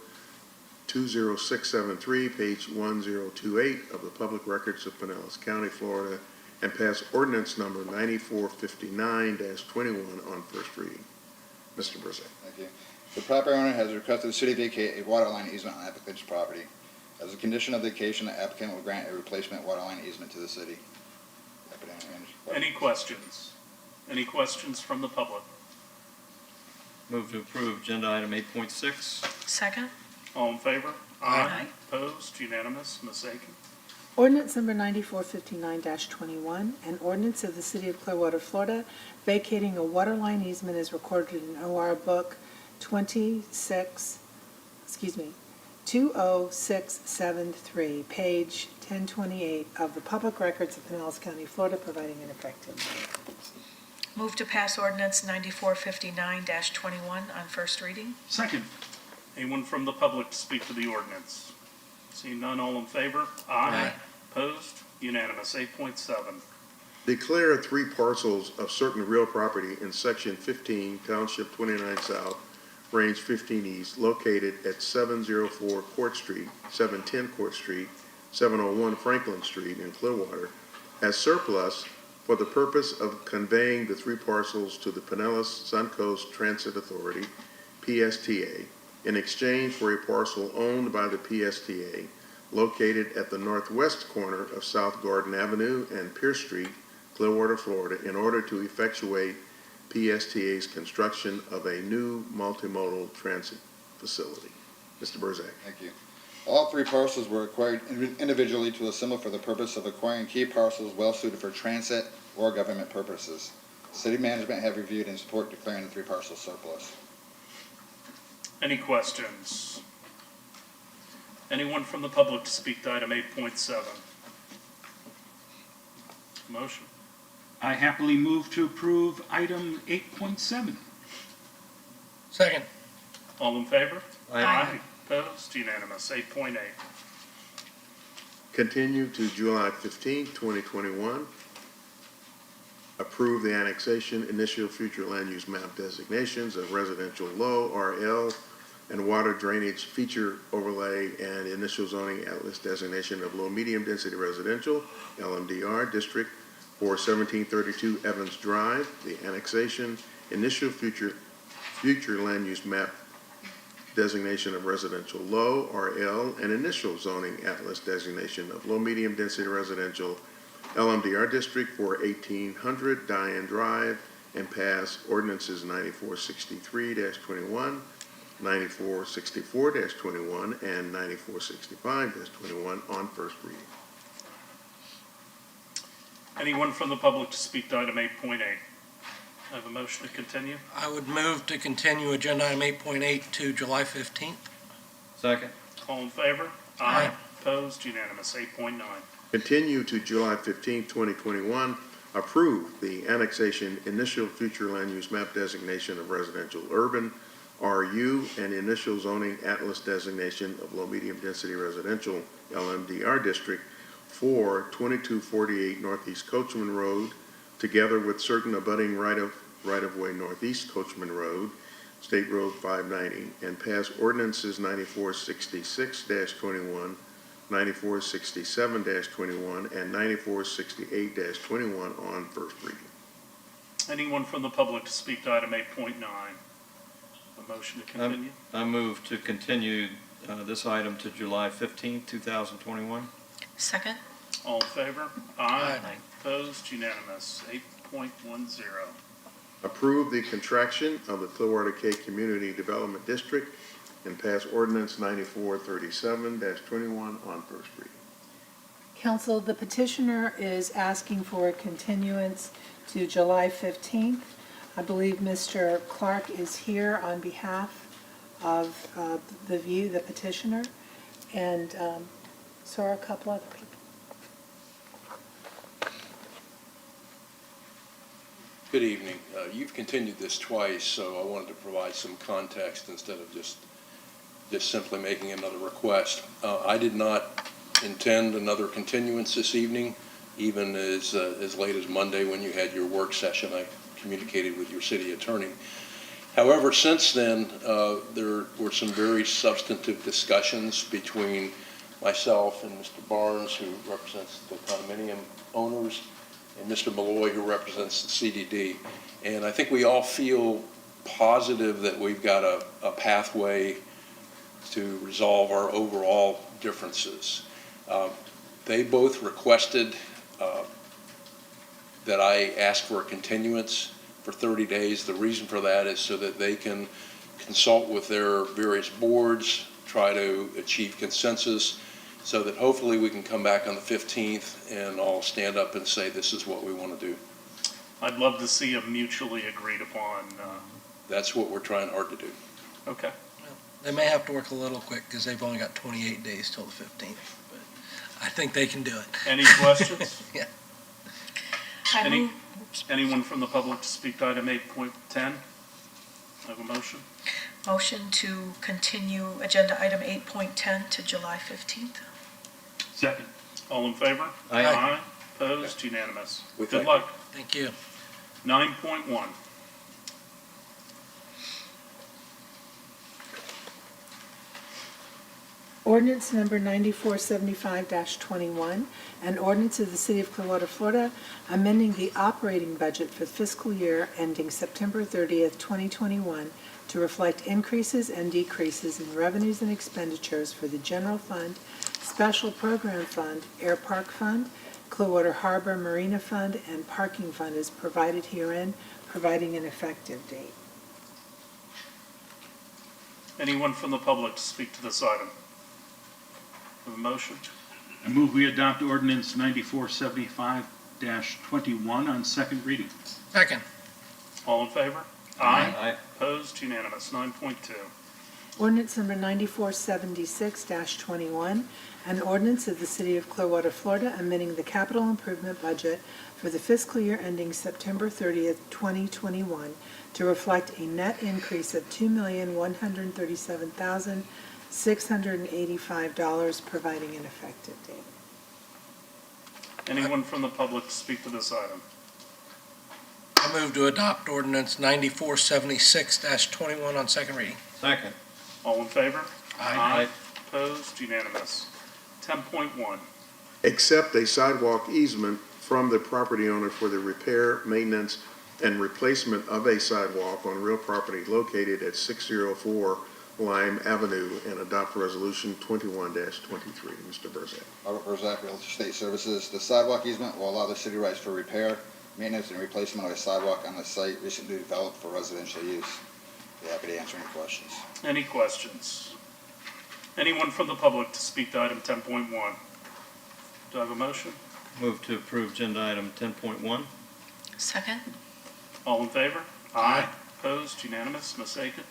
20673, page 1028 of the Public Records of Pinellas County, Florida, and pass ordinance number 9459-21 on first reading. Mr. Burzak. Thank you. The property owner has requested the city vacate a water line easement on applicant's property. As a condition of vacation, the applicant will grant a replacement water line easement to the city. Happy to answer any questions. Any questions? Any questions from the public? Move to approve agenda item 8.6. Second? All in favor? Aye. Opposed? Unanimous. Ms. Aiken? Ordinance number 9459-21, an ordinance of the City of Clearwater, Florida, vacating a water line easement as recorded in OR Book 20673, page 1028 of the Public Records of Pinellas County, Florida, providing an effective date. Move to pass ordinance 9459-21 on first reading? Second. Anyone from the public to speak to the ordinance? Seeing none, all in favor? Aye. Opposed? Unanimous. 8.7. Declare 3 parcels of certain real property in Section 15, Township 29 South, Range 15 East, located at 704 Court Street, 710 Court Street, 701 Franklin Street in Clearwater, as surplus for the purpose of conveying the 3 parcels to the Pinellas Suncoast Transit Authority, PSTA, in exchange for a parcel owned by the PSTA located at the northwest corner of South Garden Avenue and Pierce Street, Clearwater, Florida, in order to effectuate PSTA's construction of a new multimodal transit facility. Mr. Burzak. Thank you. All 3 parcels were acquired individually to assemble for the purpose of acquiring key parcels well suited for transit or government purposes. City management have reviewed and support declaring the 3 parcels surplus. Any questions? Anyone from the public to speak to item 8.7? Motion. I happily move to approve item 8.7. Second. All in favor? Aye. Opposed? Unanimous. 8.8. Continue to July 15, 2021. Approve the annexation, initial future land use map designations of residential low, RL, and water drainage feature overlay and initial zoning atlas designation of low medium density residential, LMDR district for 1732 Evans Drive, the annexation, initial future land use map designation of residential low, RL, and initial zoning atlas designation of low medium density residential, LMDR district for 1800 Diane Drive, and pass ordinances 9463-21, 9464-21, and 9465-21 on first reading. Anyone from the public to speak to item 8.8? I have a motion to continue. I would move to continue agenda item 8.8 to July 15th. Second. All in favor? Aye. Opposed? Unanimous. 8.9. Continue to July 15, 2021. Approve the annexation, initial future land use map designation of residential urban, RU, and initial zoning atlas designation of low medium density residential, LMDR district for 2248 Northeast Coachman Road, together with certain abutting right-of-way Northeast Coachman Road, State Road 590, and pass ordinances 9466-21, 9467-21, and 9468-21 on first reading. Anyone from the public to speak to item 8.9? A motion to continue. I move to continue this item to July 15, 2021. Second? All in favor? Aye. Opposed? Unanimous. 8.10. Approve the contraction of the Clearwater K Community Development District and pass ordinance 9437-21 on first reading. Council, the petitioner is asking for a continuance to July 15th. I believe Mr. Clark is here on behalf of the petitioner, and so are a couple other people. Good evening. You've continued this twice, so I wanted to provide some context instead of just simply making another request. I did not intend another continuance this evening, even as late as Monday when you had your work session. I communicated with your city attorney. However, since then, there were some very substantive discussions between myself and Mr. Barnes, who represents the condominium owners, and Mr. Malloy, who represents the CDD. And I think we all feel positive that we've got a pathway to resolve our overall differences. They both requested that I ask for a continuance for 30 days. The reason for that is so that they can consult with their various boards, try to achieve consensus, so that hopefully we can come back on the 15th and all stand up and say, this is what we want to do. I'd love to see a mutually agreed upon, That's what we're trying hard to do. okay. They may have to work a little quick because they've only got 28 days till the 15th, but I think they can do it. Any questions? Yeah. I Any- move, Anyone from the public to speak to item 8.10? Have a motion? motion to continue agenda item 8.10 to July 15th. Second. All in favor? Aye. Opposed? Unanimous. We Good thank luck. Thank you. 9.1. Ordinance number 9475-21, an ordinance of the City of Clearwater, Florida, amending the operating budget for the fiscal year ending September 30th, 2021, to reflect increases and decreases in revenues and expenditures for the General Fund, Special Program Fund, Air Park Fund, Clearwater Harbor Marina Fund, and Parking Fund as provided herein, providing an effective date. Anyone from the public to speak to this item? Have a motion? I move we adopt ordinance 9475-21 on second reading. Second. All in favor? Aye. Opposed? Unanimous. 9.2. Ordinance number 9476-21, an ordinance of the City of Clearwater, Florida, amending the capital improvement budget for the fiscal year ending September 30th, 2021, to reflect a net increase of $2,137,685, providing an effective date. Anyone from the public to speak to this item? I move to adopt ordinance 9476-21 on second reading. Second. All in favor? Aye. Opposed? Unanimous. 10.1. Accept a sidewalk easement from the property owner for the repair, maintenance, and replacement of a sidewalk on real property located at 604 Lime Avenue, and adopt resolution 21-23. Mr. Burzak. Robert Burzak, Real Estate Services. The sidewalk easement will allow the city rights for repair, maintenance, and replacement of a sidewalk on the site recently developed for residential use. Be happy to answer any questions. Any questions? Anyone from the public to speak to item 10.1? Do I have a motion? Move to approve agenda item 10.1. Second? All in favor? Aye. Opposed? Unanimous. Ms. Aiken?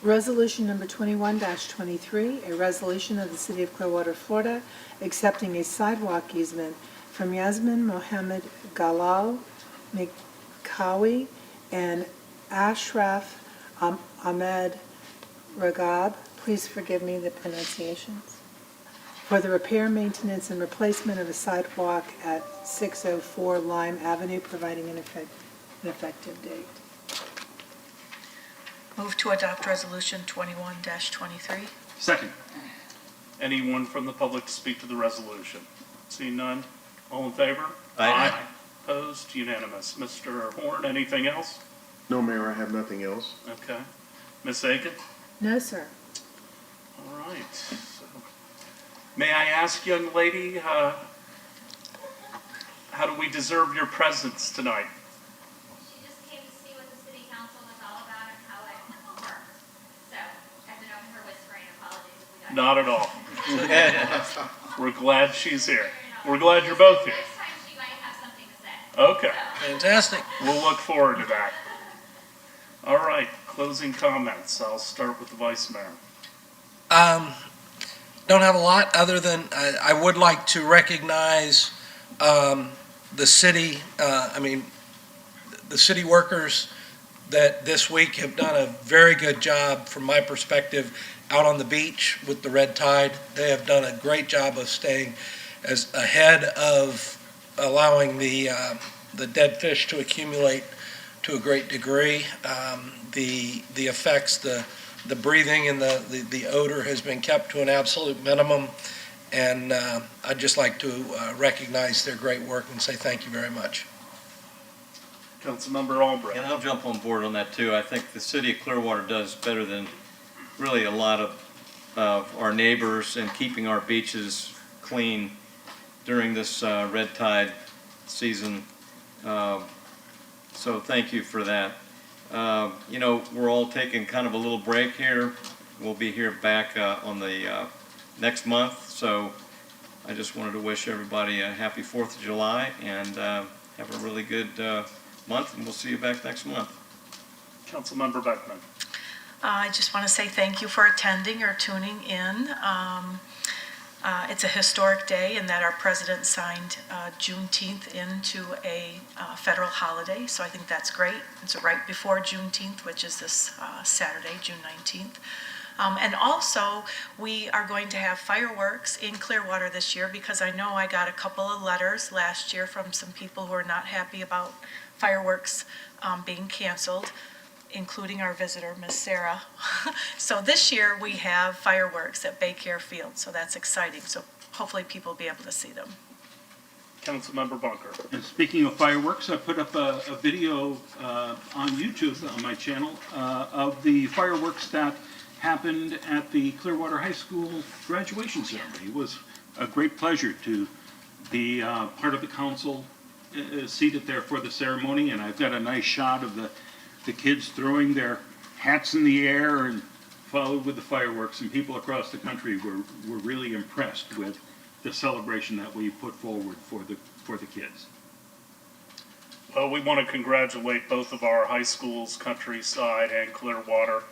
Resolution number 21-23, a resolution of the City of Clearwater, Florida, accepting a sidewalk easement from Yasmin Mohammed Galal Mikawi and Ashraf Ahmed Ragab, please forgive me the pronunciations, for the repair, maintenance, and replacement of a sidewalk at 604 Lime Avenue, providing an effective date. Move to adopt resolution 21-23. Second. Anyone from the public to speak to the resolution? Seeing none? All in favor? Aye. Opposed? Unanimous. Mr. Horn, anything else? No, Mayor, I have nothing else. Okay. Ms. Aiken? No, sir. All right. So, may I ask, young lady, how do we deserve your presence tonight? She just came to see what the city council was all about and how it works. So, I've been over her whispering. Apologies if we got. Not at all. We're glad she's here. We're glad you're both here. Next time she might have something to say. Okay. Fantastic. We'll look forward to that. All right. Closing comments. I'll start with the Vice Mayor. Don't have a lot other than I would like to recognize the city, the city workers that this week have done a very good job from my perspective out on the beach with the red tide. They have done a great job of staying as ahead of allowing the dead fish to accumulate to a great degree. The effects, the breathing and the odor has been kept to an absolute minimum. And I'd just like to recognize their great work and say thank you very much. Councilmember Albright. And I'll jump on board on that too. I think the city of Clearwater does better than really a lot of our neighbors in keeping our beaches clean during this red tide season. So thank you for that. You know, we're all taking kind of a little break here. We'll be here back on the next month. So I just wanted to wish everybody a happy 4th of July and have a really good month, and we'll see you back next month. Councilmember Beckman. I just want to say thank you for attending or tuning in. It's a historic day in that our president signed Juneteenth into a federal holiday, so I think that's great. It's right before Juneteenth, which is this Saturday, June 19th. And also, we are going to have fireworks in Clearwater this year because I know I got a couple of letters last year from some people who are not happy about fireworks being canceled, including our visitor, Miss Sarah. So this year, we have fireworks at Baycare Field, so that's exciting. So hopefully people will be able to see them. Councilmember Bunker. And speaking of fireworks, I put up a video on YouTube on my channel of the fireworks that happened at the Clearwater High School graduation ceremony. It was a great pleasure to be part of the council seated there for the ceremony, and I've got a nice shot of the kids throwing their hats in the air and followed with the fireworks, and people across the country were really impressed with the celebration that we put forward for the kids. Well, we want to congratulate both of our high schools, Countryside and Clearwater.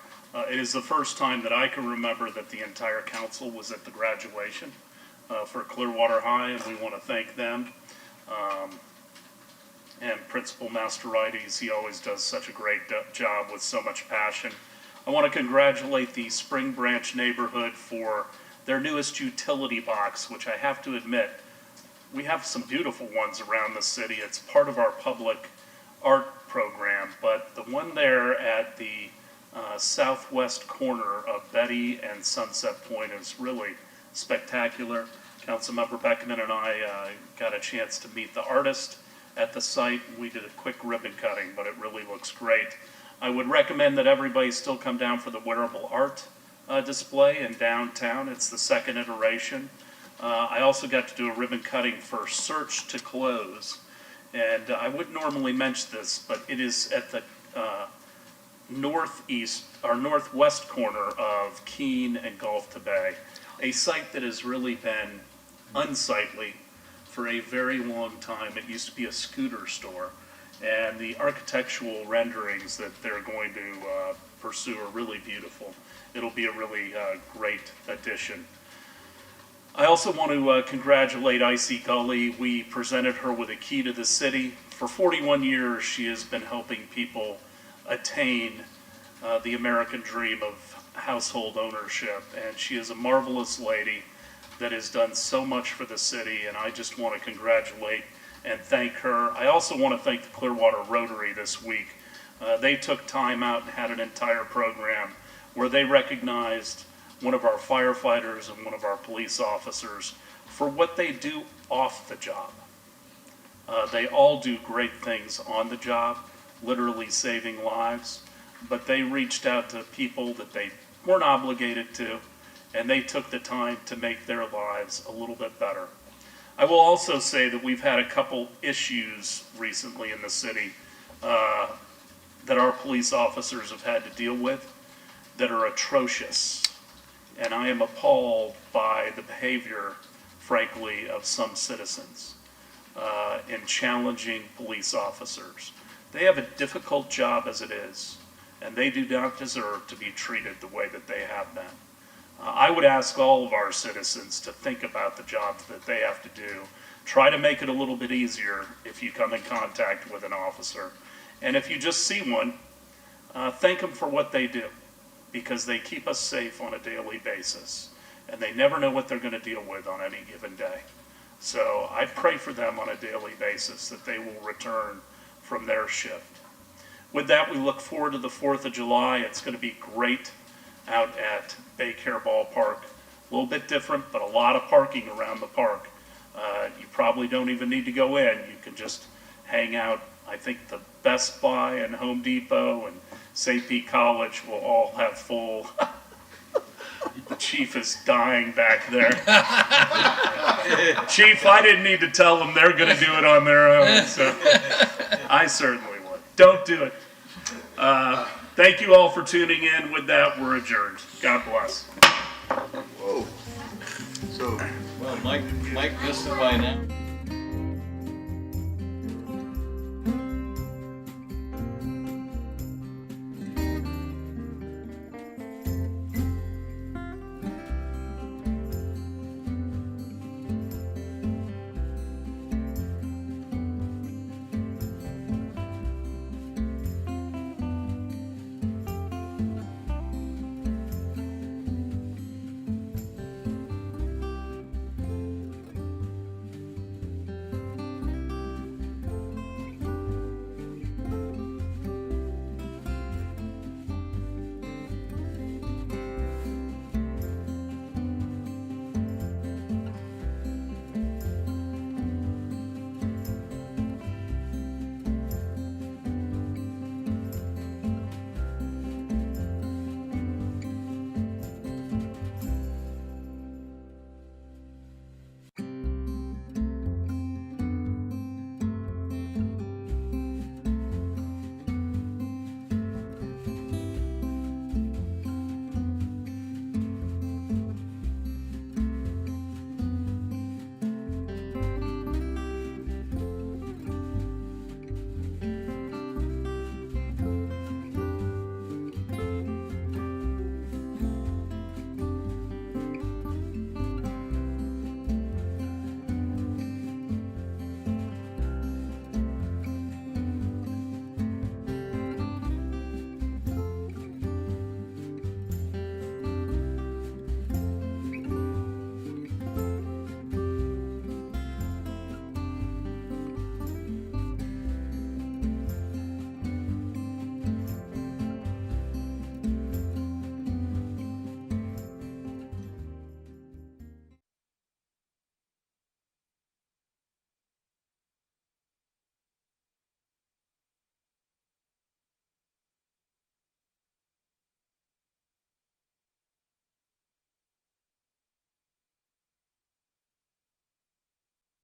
It is the first time that I can remember that the entire council was at the graduation for Clearwater High, and we want to thank them. And Principal Masterides, he always does such a great job with so much passion. I want to congratulate the Spring Branch neighborhood for their newest utility box, which I have to admit, we have some beautiful ones around the city. It's part of our public art program, but the one there at the southwest corner of Betty and Sunset Point is really spectacular. Councilmember Beckman and I got a chance to meet the artist at the site. We did a quick ribbon cutting, but it really looks great. I would recommend that everybody still come down for the wearable art display in downtown. It's the second iteration. I also got to do a ribbon cutting for Search to Close, and I wouldn't normally mention this, but it is at the northwest corner of Keene and Gulf to Bay, a site that has really been unsightly for a very long time. It used to be a scooter store, and the architectural renderings that they're going to pursue are really beautiful. It'll be a really great addition. I also want to congratulate Icy Gully. We presented her with a key to the city. For 41 years, she has been helping people attain the American dream of household ownership, and she is a marvelous lady that has done so much for the city, and I just want to congratulate and thank her. I also want to thank the Clearwater Rotary this week. They took time out and had an entire program where they recognized one of our firefighters and one of our police officers for what they do off the job. They all do great things on the job, literally saving lives, but they reached out to people that they weren't obligated to, and they took the time to make their lives a little bit better. I will also say that we've had a couple issues recently in the city that our police officers have had to deal with that are atrocious. And I am appalled by the behavior, frankly, of some citizens in challenging police officers. They have a difficult job as it is, and they do not deserve to be treated the way that they have been. I would ask all of our citizens to think about the jobs that they have to do. Try to make it a little bit easier if you come in contact with an officer. And if you just see one, thank them for what they do, because they keep us safe on a daily basis. And they never know what they're going to deal with on any given day. So I pray for them on a daily basis that they will return from their shift. With that, we look forward to the 4th of July. It's going to be great out at Baycare Ballpark. A little bit different, but a lot of parking around the park. You probably don't even need to go in. You can just hang out. I think the Best Buy and Home Depot and St. Pete College will all have full. The chief is dying back there. Chief, I didn't need to tell them they're going to do it on their own. So I certainly would. Don't do it. Thank you all for tuning in. With that, we're adjourned. God bless. Whoa. So. Well, Mike missed it by now.